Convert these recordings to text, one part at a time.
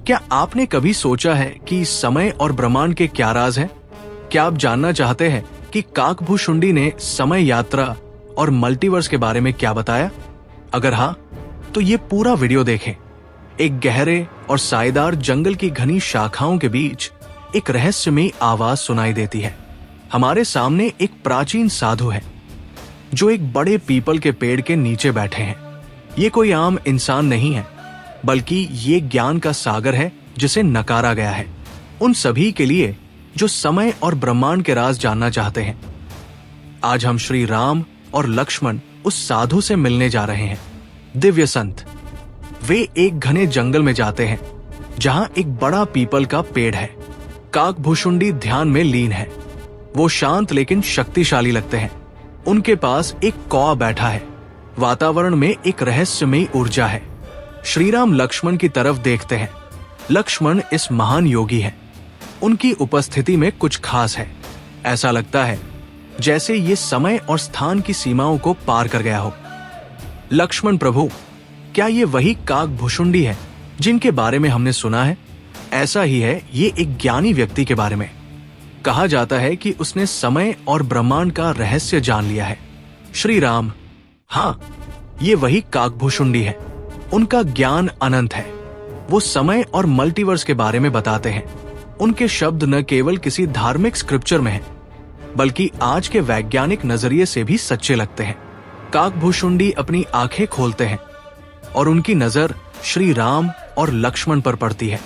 क्या आपने कभी सोचा है कि समय और ब्रह्मांड के क्या राज हैं? क्या आप जानना चाहते हैं कि काकभूषुंडी ने समय यात्रा और मल्टीवर्स के बारे में क्या बताया? अगर हाँ, तो ये पूरा वीडियो देखें। एक गहरे और सायेदार जंगल की घनी शाखाओं के बीच एक रहस्यमयी आवाज सुनाई देती है। हमारे सामने एक प्राचीन साधु है जो एक बड़े पीपल के पेड़ के नीचे बैठे हैं। ये कोई आम इंसान नहीं है, बल्कि ये ज्ञान का सागर है जिसे नकारा गया है। उन सभी के लिए जो समय और ब्रह्मांड के राज जानना चाहते हैं। आज हम श्री राम और लक्ष्मण उस साधु से मिलने जा रहे हैं। दिव्य संत वे एक घने जंगल में जाते हैं जहां एक बड़ा पीपल का पेड़ है। काकभूषुंडी ध्यान में लीन है। वो शांत लेकिन शक्तिशाली लगते हैं। उनके पास एक कौवा बैठा है। वातावरण में एक रहस्यमयी ऊर्जा है। श्रीराम लक्ष्मण की तरफ देखते हैं। लक्ष्मण इस महान योगी है। उनकी उपस्थिति में कुछ खास है। ऐसा लगता है जैसे ये समय और स्थान की सीमाओं को पार कर गया हो। लक्ष्मण प्रभु, क्या ये वही काकभूषुंडी है जिनके बारे में हमने सुना है? ऐसा ही है ये एक ज्ञानी व्यक्ति के बारे में। कहा जाता है कि उसने समय और ब्रह्मांड का रहस्य जान लिया है। श्री राम, हाँ, ये वही काकभूषुंडी है। उनका ज्ञान अनंत है। वो समय और मल्टीवर्स के बारे में बताते हैं। उनके शब्द न केवल किसी धार्मिक स्क्रिप्चर में हैं, बल्कि आज के वैज्ञानिक नजरिए से भी सच्चे लगते हैं। काकभूषुंडी अपनी आंखें खोलते हैं और उनकी नजर श्री राम और लक्ष्मण पर पड़ती है।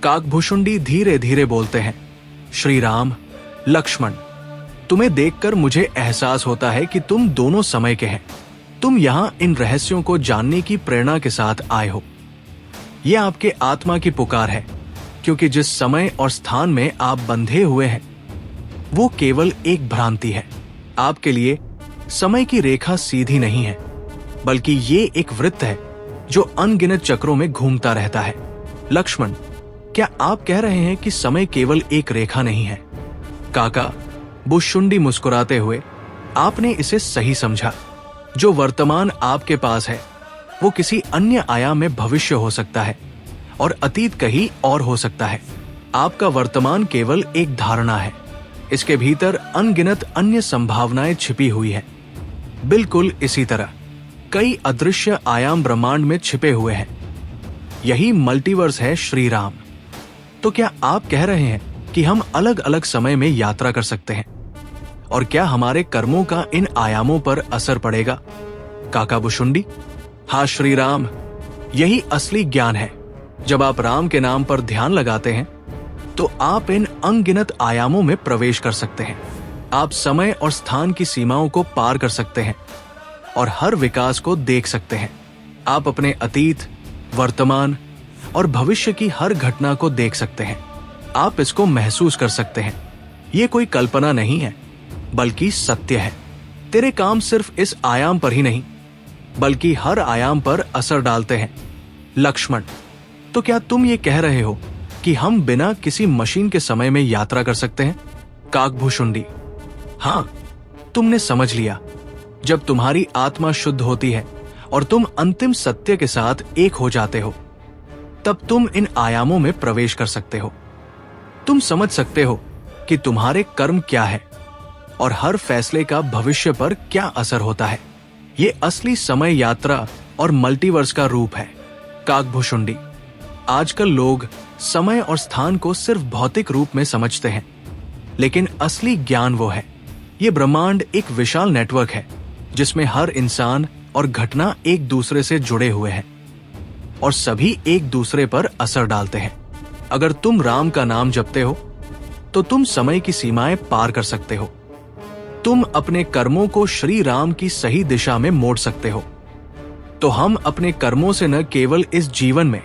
काकभूषुंडी धीरे धीरे बोलते हैं, श्री राम, लक्ष्मण, तुम्हें देखकर मुझे एहसास होता है कि तुम दोनों समय के हैं। तुम यहाँ इन रहस्यों को जानने की प्रेरणा के साथ आए हो। यह आपके आत्मा की पुकार है, क्योंकि जिस समय और स्थान में आप बंधे हुए हैं वो केवल एक भ्रांति है। आपके लिए समय की रेखा सीधी नहीं है, बल्कि ये एक वृत्त है जो अनगिनत चक्रों में घूमता रहता है। लक्ष्मण, क्या आप कह रहे हैं कि समय केवल एक रेखा नहीं है? काका भूषुंडी मुस्कुराते हुए, आपने इसे सही समझा। जो वर्तमान आपके पास है वो किसी अन्य आयाम में भविष्य हो सकता है और अतीत कहीं और हो सकता है। आपका वर्तमान केवल एक धारणा है। इसके भीतर अनगिनत अन्य संभावनाएं छिपी हुई है। बिल्कुल इसी तरह कई अदृश्य आयाम ब्रह्मांड में छिपे हुए हैं। यही मल्टीवर्स है श्री राम। तो क्या आप कह रहे हैं कि हम अलग अलग समय में यात्रा कर सकते हैं? और क्या हमारे कर्मों का इन आयामों पर असर पड़ेगा? काकभूषुंडी, हाँ श्री राम, यही असली ज्ञान है। जब आप राम के नाम पर ध्यान लगाते हैं तो आप इन अनगिनत आयामों में प्रवेश कर सकते हैं। आप समय और स्थान की सीमाओं को पार कर सकते हैं और हर विकास को देख सकते हैं। आप अपने अतीत, वर्तमान और भविष्य की हर घटना को देख सकते हैं। आप इसको महसूस कर सकते हैं। ये कोई कल्पना नहीं है, बल्कि सत्य है। तेरे काम सिर्फ इस आयाम पर ही नहीं, बल्कि हर आयाम पर असर डालते हैं। लक्ष्मण, तो क्या तुम ये कह रहे हो कि हम बिना किसी मशीन के समय में यात्रा कर सकते हैं? काकभूषुंडी, हाँ, तुमने समझ लिया। जब तुम्हारी आत्मा शुद्ध होती है और तुम अंतिम सत्य के साथ एक हो जाते हो, तब तुम इन आयामों में प्रवेश कर सकते हो। तुम समझ सकते हो कि तुम्हारे कर्म क्या है और हर फैसले का भविष्य पर क्या असर होता है। ये असली समय यात्रा और मल्टीवर्स का रूप है। काकभूषुंडी, आजकल लोग समय और स्थान को सिर्फ भौतिक रूप में समझते हैं, लेकिन असली ज्ञान वो है। ये ब्रह्मांड एक विशाल नेटवर्क है जिसमें हर इंसान और घटना एक दूसरे से जुड़े हुए हैं और सभी एक दूसरे पर असर डालते हैं। अगर तुम राम का नाम जपते हो तो तुम समय की सीमाएं पार कर सकते हो। तुम अपने कर्मों को श्री राम की सही दिशा में मोड़ सकते हो। तो हम अपने कर्मों से न केवल इस जीवन में,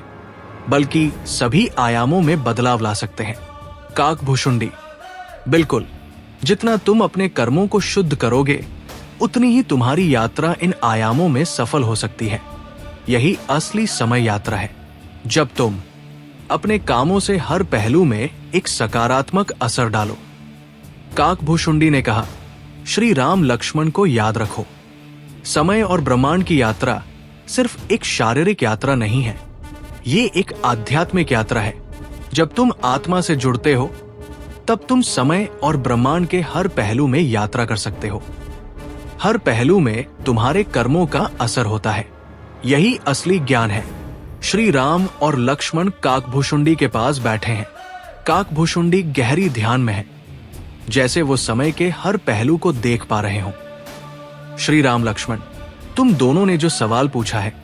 बल्कि सभी आयामों में बदलाव ला सकते हैं। काकभूषुंडी, बिल्कुल, जितना तुम अपने कर्मों को शुद्ध करोगे उतनी ही तुम्हारी यात्रा इन आयामों में सफल हो सकती है। यही असली समय यात्रा है, जब तुम अपने कामों से हर पहलू में एक सकारात्मक असर डालो। काकभूषुंडी ने कहा, श्री राम लक्ष्मण को याद रखो, समय और ब्रह्मांड की यात्रा सिर्फ एक शारीरिक यात्रा नहीं है, ये एक आध्यात्मिक यात्रा है। जब तुम आत्मा से जुड़ते हो तब तुम समय और ब्रह्मांड के हर पहलू में यात्रा कर सकते हो। हर पहलू में तुम्हारे कर्मों का असर होता है। यही असली ज्ञान है। श्री राम और लक्ष्मण काकभूषुंडी के पास बैठे हैं। काकभूषुंडी गहरी ध्यान में है, जैसे वो समय के हर पहलू को देख पा रहे हों। श्री राम, लक्ष्मण, तुम दोनों ने जो सवाल पूछा है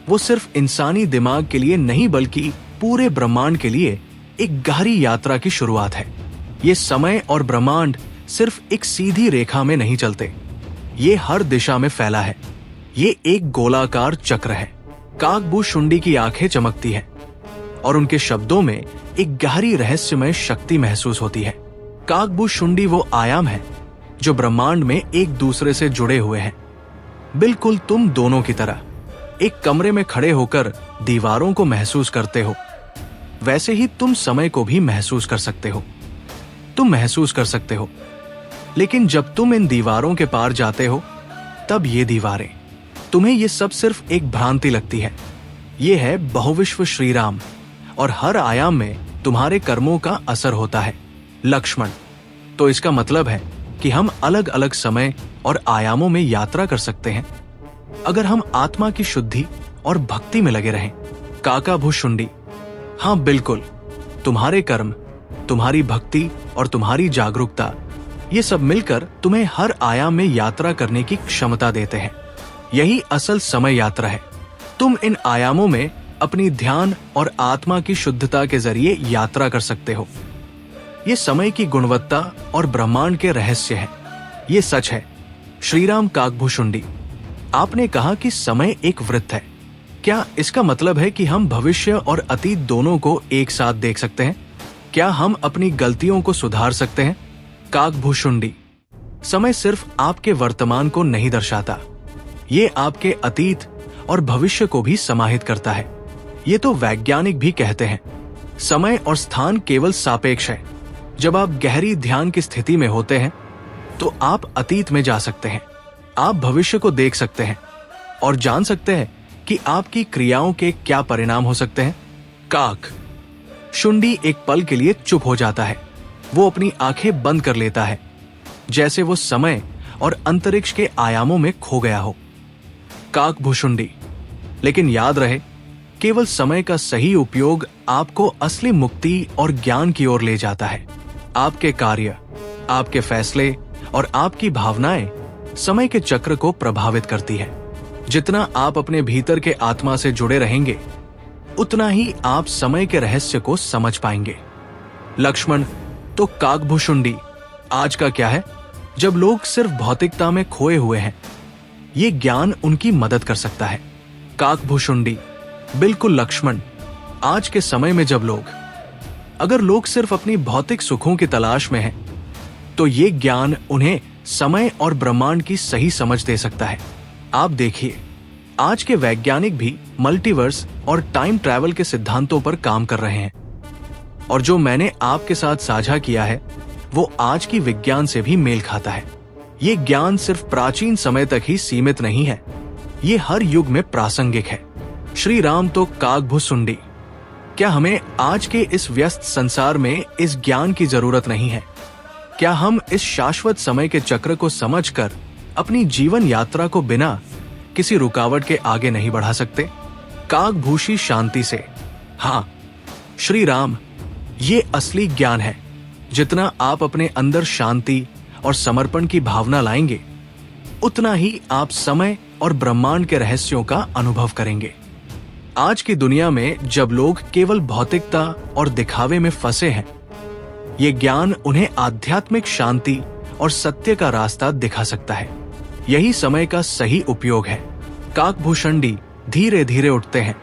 वो सिर्फ इंसानी दिमाग के लिए नहीं बल्कि पूरे ब्रह्मांड के लिए एक गहरी यात्रा की शुरुआत है। ये समय और ब्रह्मांड सिर्फ एक सीधी रेखा में नहीं चलते, ये हर दिशा में फैला है। ये एक गोलाकार चक्र है। काकभूषुंडी की आंखें चमकती हैं और उनके शब्दों में एक गहरी रहस्यमय शक्ति महसूस होती है। काकभूषुंडी वो आयाम है जो ब्रह्मांड में एक दूसरे से जुड़े हुए हैं। बिल्कुल तुम दोनों की तरह एक कमरे में खड़े होकर दीवारों को महसूस करते हो, वैसे ही तुम समय को भी महसूस कर सकते हो। तुम महसूस कर सकते हो, लेकिन जब तुम इन दीवारों के पार जाते हो तब ये दीवारें तुम्हें ये सब सिर्फ एक भ्रांति लगती है। ये है बहुविश्व श्री राम और हर आयाम में तुम्हारे कर्मों का असर होता है। लक्ष्मण, तो इसका मतलब है कि हम अलग अलग समय और आयामों में यात्रा कर सकते हैं अगर हम आत्मा की शुद्धि और भक्ति में लगे रहें। काकभूषुंडी, हाँ बिल्कुल, तुम्हारे कर्म, तुम्हारी भक्ति और तुम्हारी जागरूकता, ये सब मिलकर तुम्हें हर आयाम में यात्रा करने की क्षमता देते हैं। यही असल समय यात्रा है। तुम इन आयामों में अपनी ध्यान और आत्मा की शुद्धता के जरिए यात्रा कर सकते हो। ये समय की गुणवत्ता और ब्रह्मांड के रहस्य हैं। ये सच है। श्रीराम काकभूषुंडी, आपने कहा कि समय एक वृत्त है। क्या इसका मतलब है कि हम भविष्य और अतीत दोनों को एक साथ देख सकते हैं? क्या हम अपनी गलतियों को सुधार सकते हैं? काकभूषुंडी, समय सिर्फ आपके वर्तमान को नहीं दर्शाता, ये आपके अतीत और भविष्य को भी समाहित करता है। ये तो वैज्ञानिक भी कहते हैं। समय और स्थान केवल सापेक्ष है। जब आप गहरी ध्यान की स्थिति में होते हैं तो आप अतीत में जा सकते हैं, आप भविष्य को देख सकते हैं और जान सकते हैं कि आपकी क्रियाओं के क्या परिणाम हो सकते हैं। काक शुंडी एक पल के लिए चुप हो जाता है। वो अपनी आंखें बंद कर लेता है, जैसे वो समय और अंतरिक्ष के आयामों में खो गया हो। काकभूषुंडी, लेकिन याद रहे, केवल समय का सही उपयोग आपको असली मुक्ति और ज्ञान की ओर ले जाता है। आपके कार्य, आपके फैसले और आपकी भावनाएं समय के चक्र को प्रभावित करती है। जितना आप अपने भीतर के आत्मा से जुड़े रहेंगे, उतना ही आप समय के रहस्य को समझ पाएंगे। लक्ष्मण, तो काकभूषुंडी, आज का क्या है? जब लोग सिर्फ भौतिकता में खोए हुए हैं, ये ज्ञान उनकी मदद कर सकता है। काकभूषुंडी, बिल्कुल लक्ष्मण, आज के समय में अगर लोग सिर्फ अपनी भौतिक सुखों की तलाश में हैं, तो ये ज्ञान उन्हें समय और ब्रह्मांड की सही समझ दे सकता है। आप देखिए, आज के वैज्ञानिक भी मल्टीवर्स और टाइम ट्रैवल के सिद्धांतों पर काम कर रहे हैं, और जो मैंने आपके साथ साझा किया है वो आज की विज्ञान से भी मेल खाता है। ये ज्ञान सिर्फ प्राचीन समय तक ही सीमित नहीं है, ये हर युग में प्रासंगिक है। श्री राम, तो काकभूषुंडी, क्या हमें आज के इस व्यस्त संसार में इस ज्ञान की जरूरत नहीं है? क्या हम इस शाश्वत समय के चक्र को समझकर अपनी जीवन यात्रा को बिना किसी रुकावट के आगे नहीं बढ़ा सकते? काकभूषी शांति से, हाँ श्री राम, ये असली ज्ञान है। जितना आप अपने अंदर शांति और समर्पण की भावना लाएंगे, उतना ही आप समय और ब्रह्मांड के रहस्यों का अनुभव करेंगे। आज की दुनिया में जब लोग केवल भौतिकता और दिखावे में फंसे हैं, ये ज्ञान उन्हें आध्यात्मिक शांति और सत्य का रास्ता दिखा सकता है। यही समय का सही उपयोग है। काकभूषुंडी धीरे धीरे उठते हैं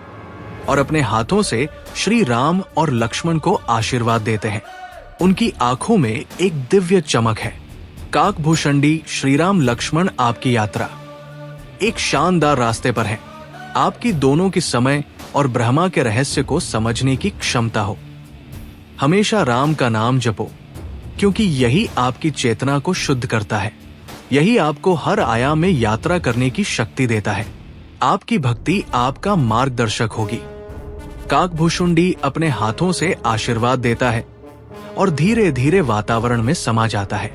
और अपने हाथों से श्री राम और लक्ष्मण को आशीर्वाद देते हैं। उनकी आंखों में एक दिव्य चमक है। काकभूषुंडी, श्रीराम, लक्ष्मण, आपकी यात्रा एक शानदार रास्ते पर है। आपकी दोनों की समय और ब्रह्मा के रहस्य को समझने की क्षमता हो। हमेशा राम का नाम जपो, क्योंकि यही आपकी चेतना को शुद्ध करता है। यही आपको हर आयाम में यात्रा करने की शक्ति देता है। आपकी भक्ति आपका मार्गदर्शक होगी। काकभूषुंडी अपने हाथों से आशीर्वाद देता है और धीरे धीरे वातावरण में समा जाता है।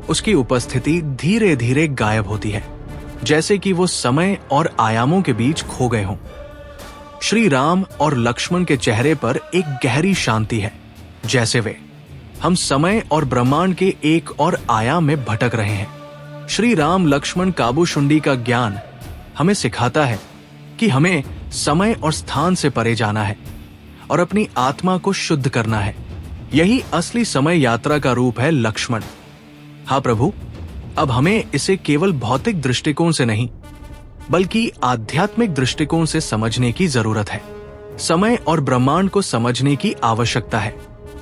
उसकी उपस्थिति धीरे धीरे गायब होती है, जैसे कि वो समय और आयामों के बीच खो गए हों। श्री राम और लक्ष्मण के चेहरे पर एक गहरी शांति है, जैसे वे हम समय और ब्रह्मांड के एक और आयाम में भटक रहे हैं। श्री राम लक्ष्मण काबूशुंडी का ज्ञान हमें सिखाता है कि हमें समय और स्थान से परे जाना है और अपनी आत्मा को शुद्ध करना है। यही असली समय यात्रा का रूप है लक्ष्मण। हाँ प्रभु, अब हमें इसे केवल भौतिक दृष्टिकोण से नहीं बल्कि आध्यात्मिक दृष्टिकोण से समझने की जरूरत है। समय और ब्रह्मांड को समझने की आवश्यकता है।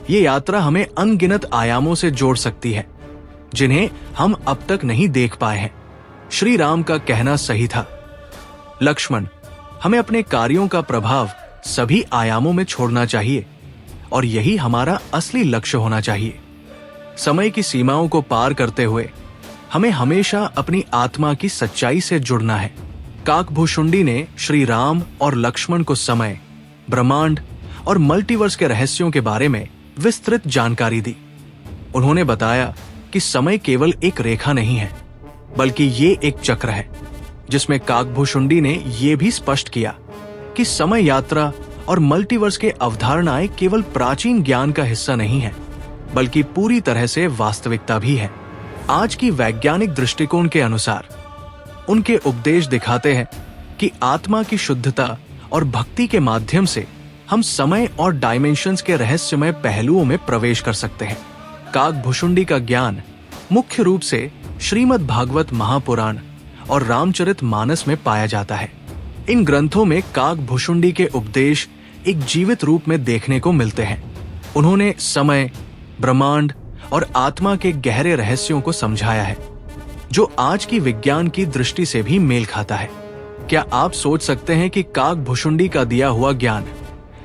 ये यात्रा हमें अनगिनत आयामों से जोड़ सकती है जिन्हें हम अब तक नहीं देख पाए हैं। श्री राम का कहना सही था, लक्ष्मण, हमें अपने कार्यों का प्रभाव सभी आयामों में छोड़ना चाहिए और यही हमारा असली लक्ष्य होना चाहिए। समय की सीमाओं को पार करते हुए हमें हमेशा अपनी आत्मा की सच्चाई से जुड़ना है। काकभूषुंडी ने श्री राम और लक्ष्मण को समय, ब्रह्मांड और मल्टीवर्स के रहस्यों के बारे में विस्तृत जानकारी दी। उन्होंने बताया कि समय केवल एक रेखा नहीं है, बल्कि ये एक चक्र है, जिसमें काकभूषुंडी ने यह भी स्पष्ट किया कि समय यात्रा और मल्टीवर्स के अवधारणाएं केवल प्राचीन ज्ञान का हिस्सा नहीं है, बल्कि पूरी तरह से वास्तविकता भी है। आज की वैज्ञानिक दृष्टिकोण के अनुसार उनके उपदेश दिखाते हैं कि आत्मा की शुद्धता और भक्ति के माध्यम से हम समय और डायमेंशंस के रहस्यमय पहलुओं में प्रवेश कर सकते हैं। काकभूषुंडी का ज्ञान मुख्य रूप से श्रीमद् भागवत महापुराण और रामचरितमानस में पाया जाता है। इन ग्रंथों में काकभूषुंडी के उपदेश एक जीवित रूप में देखने को मिलते हैं। उन्होंने समय, ब्रह्मांड और आत्मा के गहरे रहस्यों को समझाया है, जो आज की विज्ञान की दृष्टि से भी मेल खाता है। क्या आप सोच सकते हैं कि काकभूषुंडी का दिया हुआ ज्ञान,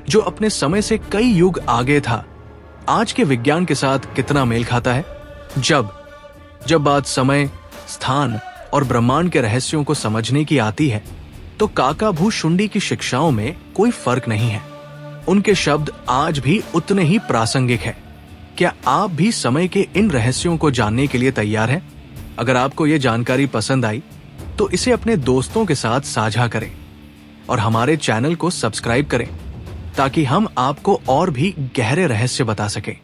जो अपने समय से कई युग आगे था, आज के विज्ञान के साथ कितना मेल खाता है? जब बात समय, स्थान और ब्रह्मांड के रहस्यों को समझने की आती है, तो काकभूषुंडी की शिक्षाओं में कोई फर्क नहीं है। उनके शब्द आज भी उतने ही प्रासंगिक हैं। क्या आप भी समय के इन रहस्यों को जानने के लिए तैयार हैं? अगर आपको ये जानकारी पसंद आई तो इसे अपने दोस्तों के साथ साझा करें और हमारे चैनल को सब्सक्राइब करें, ताकि हम आपको और भी गहरे रहस्य बता सकें।